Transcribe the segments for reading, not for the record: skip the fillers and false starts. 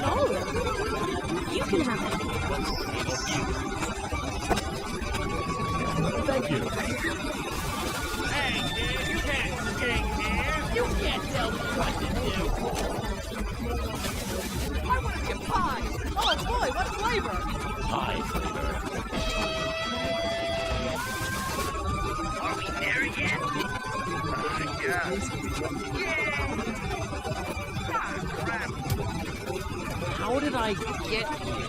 Oh, you can have it. Thank you. Hey, kid, you can't skate here. You can't tell me what to do. I want to be a pie. Oh boy, what flavor? Pie flavor. Are we there yet? Yeah. Ah, crap. How did I get here?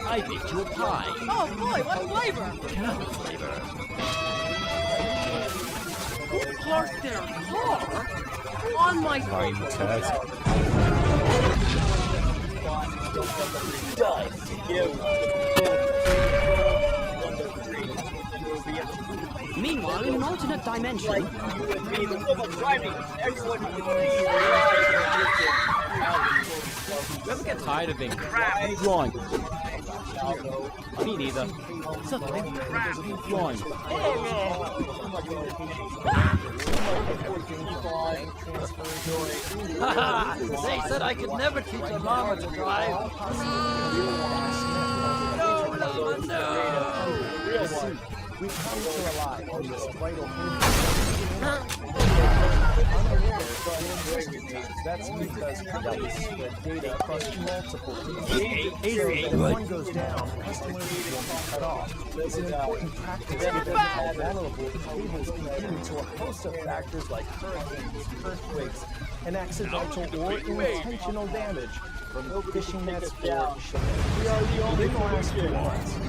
I baked you a pie. Oh boy, what flavor? Caramel flavor. Who parked their car on my Meanwhile, in an alternate dimension... You ever get tired of being drawing? Me neither. Something drawing. Haha! They said I could never teach a llama to drive. No, llama, no! We come to rely on this vital That's because companies spread data across multiple people. So if one goes down, customers will be cut off. It's an important practice given how vulnerable cables can be to a host of factors like hurricanes, earthquakes, and accidental or intentional damage. From fishing nets for shipping. We are the only ones.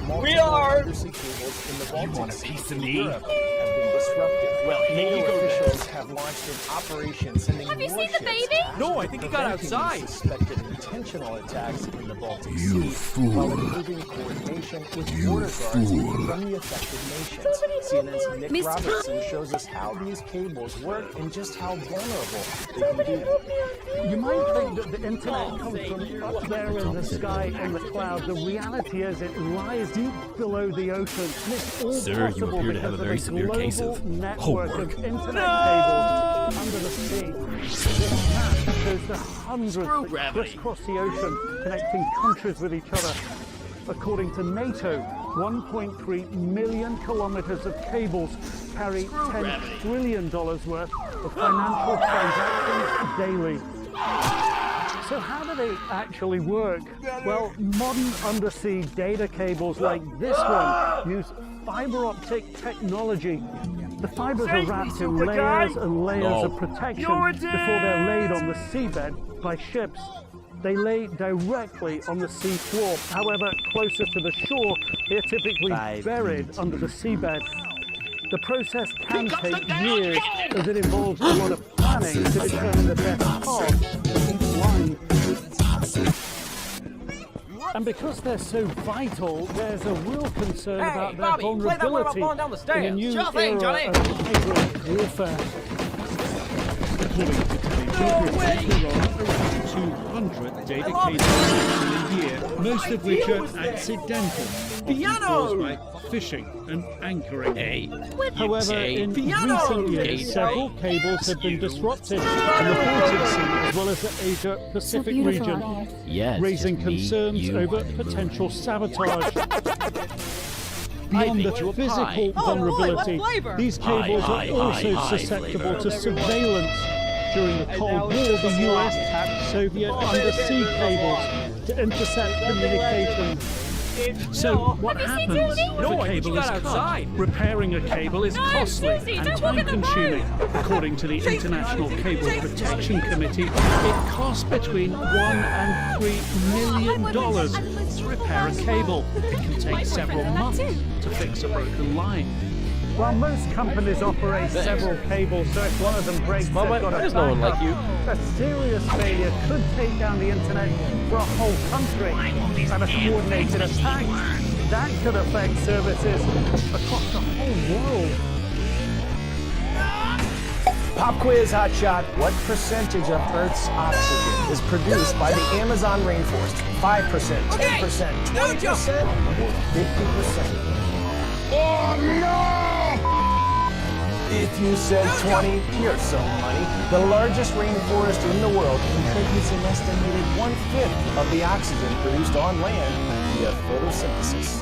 Multiple undersea cables in the Baltic Sea and Europe have been disrupted. Well, NATO officials have launched an operation sending Have you seen the warships baby? No, I think he got outside. Suspected intentional attacks in the Baltic Sea, while improving coordination with border guards from the affected nations. CNN's Nick Robertson shows us how these cables work and just how vulnerable they can be. You might think that the internet comes from up there in the sky in the cloud. The reality is it lies deep below the ocean. And it's all Sir, you appear to have a very severe case of network homework. of internet cables under the sea. This map shows the hundreds that crisscross the ocean, connecting countries with each other. According to NATO, 1.3 million kilometers of cables carry $10 trillion worth of financial transactions daily. So how do they actually work? Well, modern undersea data cables like this one use fiber optic technology. The fibers are wrapped in layers and layers of protection before they're laid on the seabed by ships. They lay directly on the sea floor. However, closer to the shore, they're typically buried under the seabed. The process can take years, as it involves a lot of planning to determine the best path for each line. And because they're so vital, there's a real concern about their vulnerability in a new era of hybrid warfare. According to telegeography, there are around 200 data cables in a year, most of which are accidental, caused by fishing and anchoring. However, in recent years, several cables have been disrupted in the Baltic Sea as well as the Asia-Pacific region, raising concerns over potential sabotage. Beyond the physical vulnerability, these cables are also susceptible to surveillance. During the Cold War, the US tapped Soviet undersea cables to intercept communications. So what happens if a cable is cut? Repairing a cable is costly and time-consuming. According to the International Cable Protection Committee, it costs between $1 and $3 million to repair a cable. It can take several months to fix a broken line. While most companies operate several cables, so if one of them breaks, they've got a backup. No one like you. A serious failure could take down the internet for a whole country, and a coordinated attack that could affect services across the whole world. Pop quiz hotshot. What percentage of Earth's oxygen is produced by the Amazon rainforest? 5%, 10%, 20%, or 50%? Oh no! If you said 20, you're so money. The largest rainforest in the world contributes an estimated 1/5 of the oxygen produced on land via photosynthesis.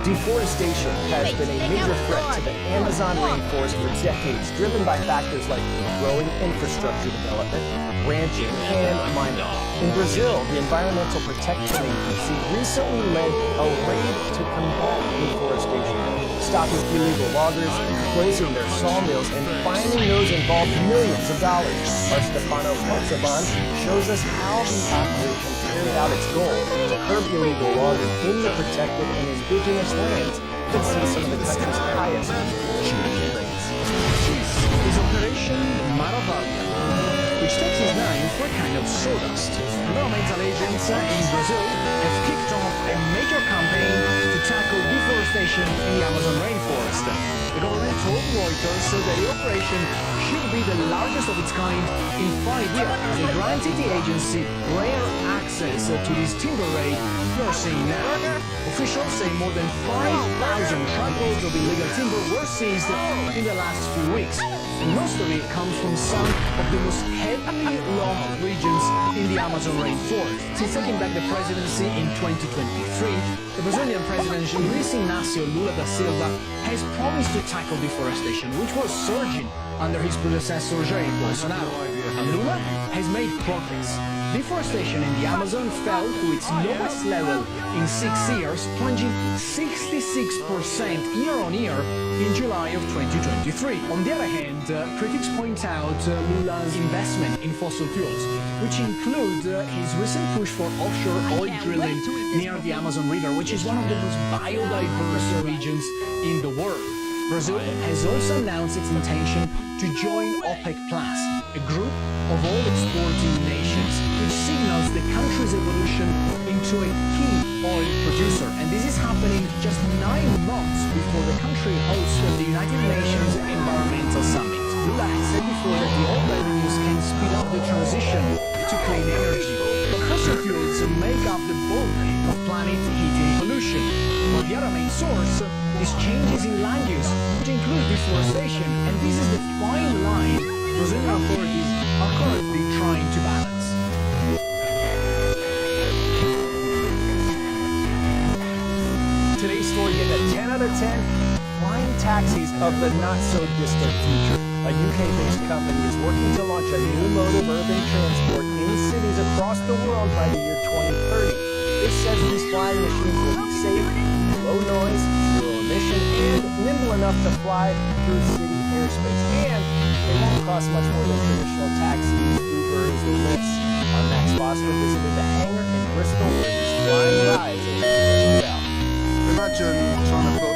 Deforestation has been a major threat to the Amazon rainforest for decades, driven by factors like growing infrastructure development, ranching, and mining. In Brazil, the Environmental Protection Agency recently led a raid to combat deforestation, stopping illegal loggers, closing their sawmills, and fining those involved millions of dollars. Our Stefano Pozzoban shows us how the operation carried out its goal to curb illegal logging in the protected and indigenous lands that see some of the country's highest deforestation rates. This is Operation Maravilha, which takes its name for a kind of sawdust. Environmental agents in Brazil have kicked off a major campaign to tackle deforestation in the Amazon rainforest. The government told Reuters that the operation should be the largest of its kind in 5 years. They granted the agency rare access to this timber raid we're seeing now. Officials say more than 5,000 truckloads of illegal timber were seized in the last few weeks. And most of it comes from some of the most heavily logged regions in the Amazon rainforest. Since taking back the presidency in 2023, the Brazilian president Luiz Inácio Lula da Silva has promised to tackle deforestation, which was surging under his predecessor Jair Bolsonaro. And Lula has made progress. Deforestation in the Amazon fell to its lowest level in 6 years, plunging 66% year-on-year in July of 2023. On the other hand, critics point out Lula's investment in fossil fuels, which include his recent push for offshore oil drilling near the Amazon River, which is one of the most biodiverse regions in the world. Brazil has also announced its intention to join OPEC+, a group of oil exporting nations, which signals the country's evolution into a key oil producer. And this is happening just 9 months before the country hosts the United Nations Environmental Summit. Lula has said before that the oil revenues can speed up the transition to clean energy. But fossil fuels make up the bulk of planet heating pollution, while the other main source is changes in land use, which include deforestation, and this is the fine line Brazilian authorities are currently trying to balance. Today's story getting a 10 out of 10, flying taxis of the not-so-distant future. A UK-based company is working to launch a new mode of urban transport in cities across the world by the year 2030. This says these flying machines will be safe, low noise, zero emission, and nimble enough to fly through city airspace. And they won't cost much more than traditional taxis, Ubers, or Lyfts. Our Max Foster visited the hangar in Bristol where these flying rides are being tested out. Imagine trying to put